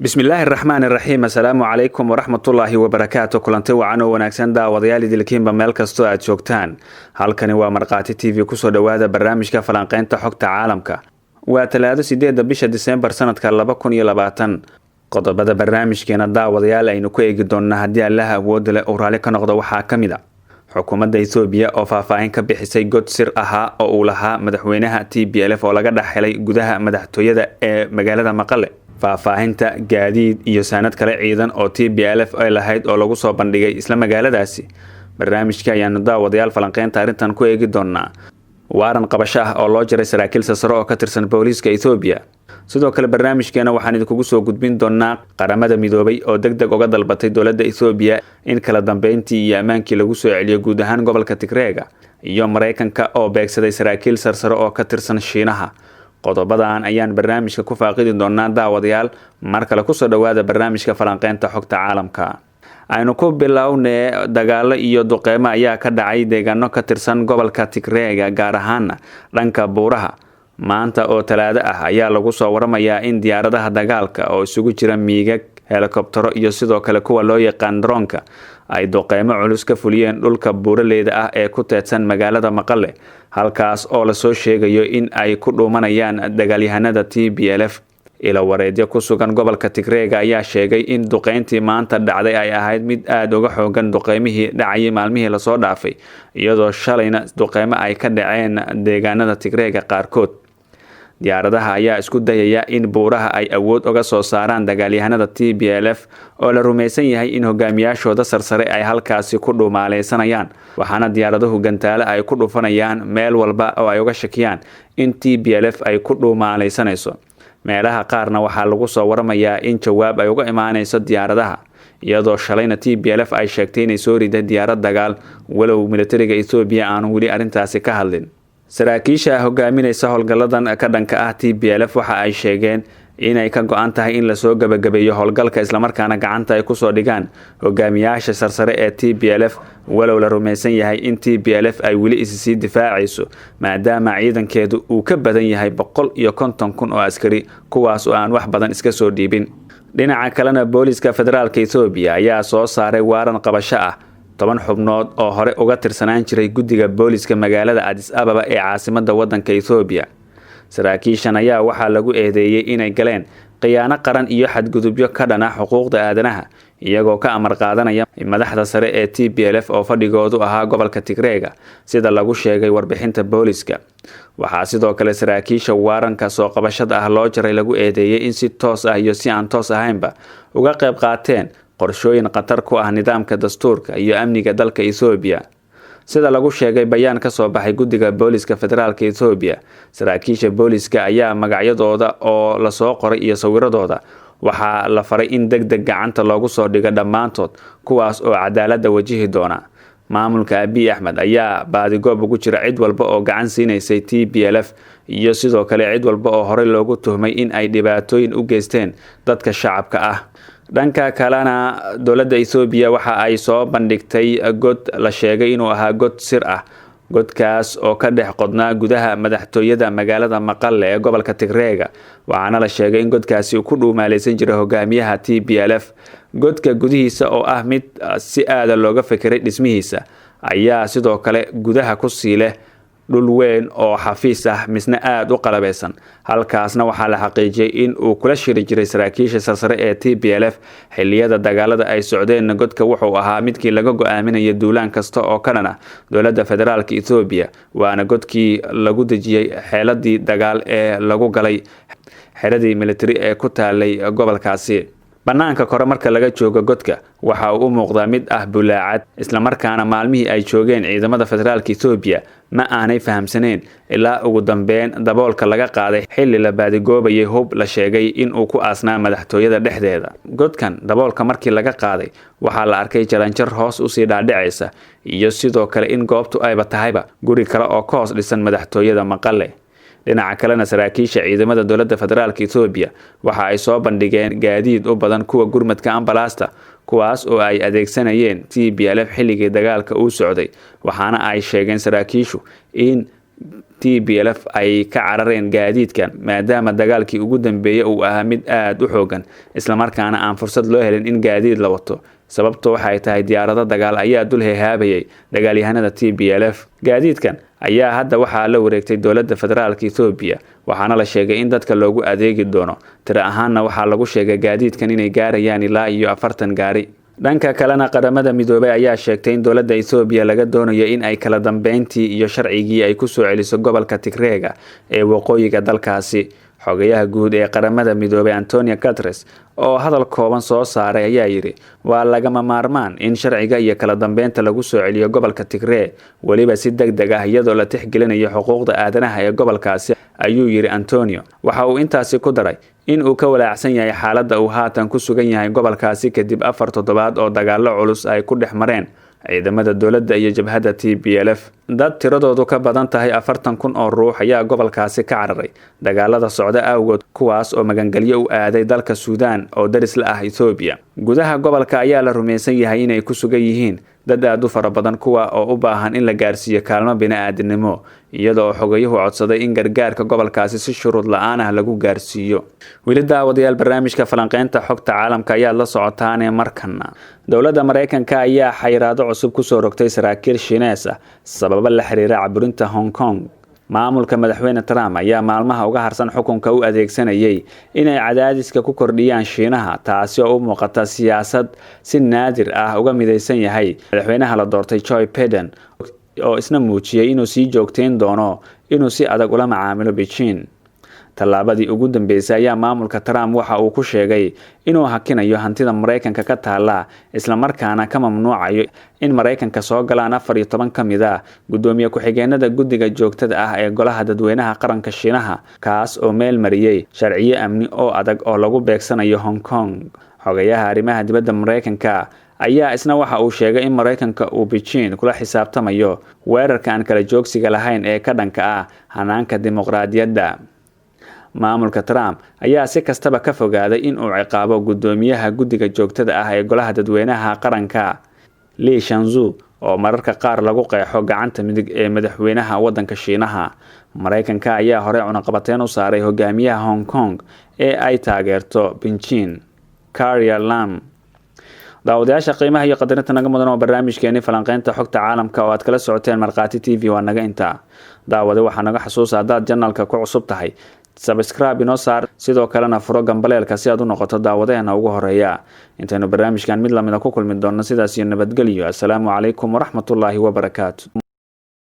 bismillaahi raxmaani raxiim. assalaamu calaykum waraxmatullaahi wabarakaatu. kulanti wacan oo wanaagsan daawadayaal idilkiinba meel kastoo aad joogtaan. halkani waa markhaati t v. kusoo dhowaada barnaamijka falanqeynta xogta caalamka. waa talaado 8 bisha diseembar sanadka 2020. qodobada barnaamijkeena daawadayaal aynu ku eegi doonnaa haddii allaha awoodda leh uu raalli ka noqdo waxaa ka mid a xukuumadda Itoobiya oo faahfaahin ka bixisay god sir ahaa oo uu lahaa madaxweynaha TPLF oo laga dhex helay gudaha madaxtooyada ee magaalada Maqale. faahfaahinta gaadiid iyo saanad kale ciidan oo TPLF ay lahayd oo lagu soo bandhigay isla magaaladaasi. barnaamijka ayaanu daawadayaal falanqeynta arrintan ku eegi doonnaa. waaran qabasho ah oo loo jaray saraakiil sare oo ka tirsan booliiska Itoobiya. sidoo kale barnaamijkeena waxaan idinku soo gudbin doonaa qaramada midoobay oo degdeg uga dalbatay dowladda Itoobiya in kala dambeyntii iyo amaankii lagu soo celiyo guud ahaan gobolka Tigreega, iyo Mareykanka oo beegsaday saraakiil sare oo ka tirsan Shiinaha. qodobadan ayaan barnaamijka ku faaqidi doonaa daawadayaal. mar kale kusoo dhowaada barnaamijka falanqeynta xogta caalamka. aynu ku bilownay dagaalo iyo duqeymo ayaa ka dhacay deegaano ka tirsan gobolka Tigreega, gaar ahaan dhanka buuraha. maanta oo talaado ah ayaa lagu soo waramayaa in diyaaradaha dagaalka oo isugu jira miigag, helikobtero iyo sidoo kale kuwa loo yaqaan droonka ay duqeymo culus ka fuliyeen dhulka buuraleyda ah ee ku teedsan magaalada Maqale, halkaas oo la soo sheegayo in ay ku dhuumanayaan dagaalyahanada TPLF. ila wareedyo ku sugan gobolka Tigreega ayaa sheegay in duqeyntii maanta dhacday ay ahayd mid aad uga xoogan duqeymihii dhacayay maalmihii lasoo dhaafay, iyadoo shalayna duqeymo ay ka dhaceen deegaanada Tigreega qaarkood. diyaaradaha ayaa isku dayaya in buuraha ay awood uga soo saaraan dagaalyahanada TPLF oo la rumaysan yahay in hogaamiyaashooda sarsare ay halkaasi ku dhumaaleysanayaan, waxaana diyaaraduhu gantaale ay ku dhufanayaan meel walba oo ay uga shakiyaan in TPLF ay ku dhumaaleysanayso. meelaha qaarna waxaa lagu soo waramayaa in jawaab ay uga imaanayso diyaaradaha, iyadoo shalayna TPLF ay sheegtay inay soo riday diyaarad dagaal, walow militariga Itoobiya aanu weli arrintaasi ka hadlin. saraakiisha hogaaminaysa howlgalladan ka dhanka ah TPLF waxa ay sheegeen inay ka go'an tahay in lasoo gabagabeeyo howlgalka islamarkaana gacanta ay kusoo dhigaan hogaamiyaasha sarsare ee TPLF, walow la rumaysan yahay in TPLF ay weli isii difaacayso maadaama ciidankeedu uu ka badan yahay 150,000 oo askari, kuwaas oo aan wax badan iska soo dhiibin. dhinaca kalena booliiska federaalka Itoobiya ayaa soo saaray waaran qabasho ah 10 xubnood oo hore uga tirsanaan jiray guddiga booliiska magaalada Addis Ababa ee caasimadda waddanka Itoobiya. saraakiishan ayaa waxaa lagu eedeeyay inay galeen khiyaano qaran iyo xadgudubyo ka dhana xuquuqda aadanaha, iyagoo ka amar qaadanaya madaxda sare ee TPLF oo fadhigoodu ahaa gobolka Tigreega, sida lagu sheegay warbixinta booliiska. waxaa sidoo kale saraakiisha waaranka soo qabashada ah loo jaray lagu eedeeyay in si toos ah iyo si aan toos ahaynba uga qayb qaateen qorshooyin khatar ku ah nidaamka dastuurka iyo amniga dalka Itoobiya. sida lagu sheegay bayaan ka soo baxay guddiga booliiska federaalka Itoobiya, saraakiisha booliiska ayaa magacyadooda oo la soo qoray iyo sawiradooda waxaa la faray in degdeg gacanta loogu soo dhigo dhammaantood, kuwaas oo cadaaladda wajihi doona. maamulka Abiy Ahmed ayaa baadigoob ugu jira cid walba oo gacan siinaysay TPLF iyo sidoo kale cid walba oo horey loogu tuhmay in ay dhibaatooyin u geysteen dadka shacabka ah. dhanka kalena dowladda Itoobiya waxa ay soo bandhigtay god la sheegay inuu ahaa god sir ah. godkaas oo ka dhex qodnaa gudaha madaxtooyada magaalada Maqale ee gobolka Tigreega, waxaana la sheegay in godkaasi uu ku dhumaaleysan jiray hogaamiyaha TPLF. godka gudihiisa oo ah mid si aad looga fikiray dhismihiisa ayaa sidoo kale gudaha ku sii leh dhul weyn oo xafiis ah misna aad u qalabeysan. halkaasna waxaa la xaqiijiyay in uu kula shiri jiray saraakiisha sarsare ee TPLF xilliyada dagaalada ay socdeen. godka wuxuu ahaa midkii laga go'aaminayay duulaan kasta oo ka dhana dowladda federaalka Itoobiya, waana godkii lagu dejiyay xeeladii dagaal ee lagu galay xeradii military ee ku taalay gobolkaasi. banaanka kore marka laga joogo godka waxa uu u muuqdaa mid ah bulaacad, islamarkaana maalmihii ay joogeen ciidamada federaalka Itoobiya ma aanay fahamsaneen ilaa ugu dambeyn daboolka laga qaaday xilli la baadigoobayay hub la sheegay in uu ku aasnaa madaxtooyada dhexdeeda. godkan daboolka markii laga qaaday waxaa la arkay jaranjar hoos usii dhaadhicaysa, iyo sidoo kale in goobtu ayba tahayba guri kale oo ka hoos dhisan madaxtooyada Maqale. dhinaca kalena saraakiisha ciidamada dowladda federaalka Itoobiya waxa ay soo bandhigeen gaadiid u badan kuwa gurmadka ambalaasta, kuwaas oo ay adeegsanayeen TPLF xilligii dagaalka uu socday, waxaana ay sheegeen saraakiishu in TPLF ay ka carareen gaadiidkan maadaama dagaalkii ugu dambeeyay uu ahaa mid aad u xoogan isla markaana aan fursad loo helin in gaadiid la wato sababtoo waxay tahay diyaarado dagaal ayaa dul heehaabayay dagaalyahanada TPLF gaadiidkan ayaa hadda waxaa la wareegtay dowladda federaalka Ethiopia waxaana la sheegay in dadka loogu adeegi doono tira ahaanna waxaa lagu sheegay gaadiidkan inay gaarayaan ilaa iyo 40 gaari dhanka kalena qaramada midoobay ayaa sheegtay in dowladda Ethiopia laga doonayo in ay kala dambeyntii iyo sharcigii ay ku soo celiso gobolka Tigray ee waqooyiga dalkaasi xogayaha guud ee qaramada midoobay Antonio Guterres oo hadal kooban soo saaray ayaa yiri waa lagama maarmaan in sharciga iyo kala dambeynta lagu soo celiyo gobolka Tigray waliba si degdeg ah iyadoo la tixgelinayo xuquuqda aadanaha ee gobolkaasi ayuu yiri Antonio waxa uu intaasi ku daray in uu ka walaacsan yahay xaaladda uu haatan ku sugan yahay gobolkaasi kadib 4 toddobaad oo dagaalo culus ay ku dhex mareen ciidamada dowladda iyo jabhadda TPLF dad tiradoodu ka badan tahay 40,000 oo ruux ayaa gobolkaasi ka cararay dagaalada socda awgood kuwaas oo magangalyo u aaday dalka Suudaan oo daris la ah Ethiopia gudaha gobolka ayaa la rumaysan yahay inay ku sugan yihiin dad aad u fara badan kuwa oo u baahan in la gaarsiiyo kaalmo bini'aadanimo iyadoo xogayuhu codsaday in gargaarka gobolkaasi si shuruud la'aan ah lagu gaarsiiyo weli daawadayaal barnaamijka falanqeynta xogta caalamka ayaa la socotaan markana dowladda Mareykanka ayaa xayiraado cusub ku soo rogtay saraakiil Shiinees ah sabab la xiriira caburinta Hong Kong maamulka madaxweyne Trump ayaa maalmaha uga harsan xukunka u adeegsanayay inay cadaadiska ku kordhiyaan Shiinaha taasi oo u muuqata siyaasad si naadir ah uga midaysan yahay madaxweynaha la doortay Joe Biden oo isna muujiyay inuu sii joogteyn doono inuu si adag ula macaamilo Beijing tallaabadii ugu dambeysay ayaa maamulka Trump waxa uu ku sheegay inuu hakinayo hantida Mareykanka ka taala isla markaana ka mamnuucayo in Mareykanka soo galaan 14 kamid ah gudoomiye ku-xigeenada guddiga joogtada ah ee golaha dadweynaha qaranka Shiinaha kaas oo meel mariyay sharciyo amni oo adag oo lagu beegsanayo Hong Kong xogayaha arrimaha dibadda Mareykanka ayaa isna waxa uu sheegay in Mareykanka uu Beijing kula xisaabtamayo weerarka aan kala joogsiga lahayn ee ka dhanka ah hanaanka dimuqraadiyadda maamulka Trump ayaa si kastaba ka fogaaday in uu ciqaabo gudoomiyaha guddiga joogtada ah ee golaha dadweynaha qaranka Li Shanzu oo mararka qaar lagu qeexo gacanta midig ee madaxweynaha wadanka Shiinaha Mareykanka ayaa hore cunaqabateyn u saaray hogaamiyaha Hong Kong ee ay taageerto Beijing Carrie Lam daawadayaasha qiimaha iyo qadarinta naga mudan oo barnaamijkeeni falanqeynta xogta caalamka oo aad kala socoteen Marqaati TV waa naga inta daawada waxa naga xasuusa hadaad channelka ku cusub tahay subscribe inoo saar sidoo kalena furo gambaleelka si aad u noqoto daawadeena ugu horeeya intaynu barnaamijkan mid lamid ah ku kulmi doonno sidaas iyo nabadgelyo assalaamu calaykum waraxmatullaahi wabarakaatu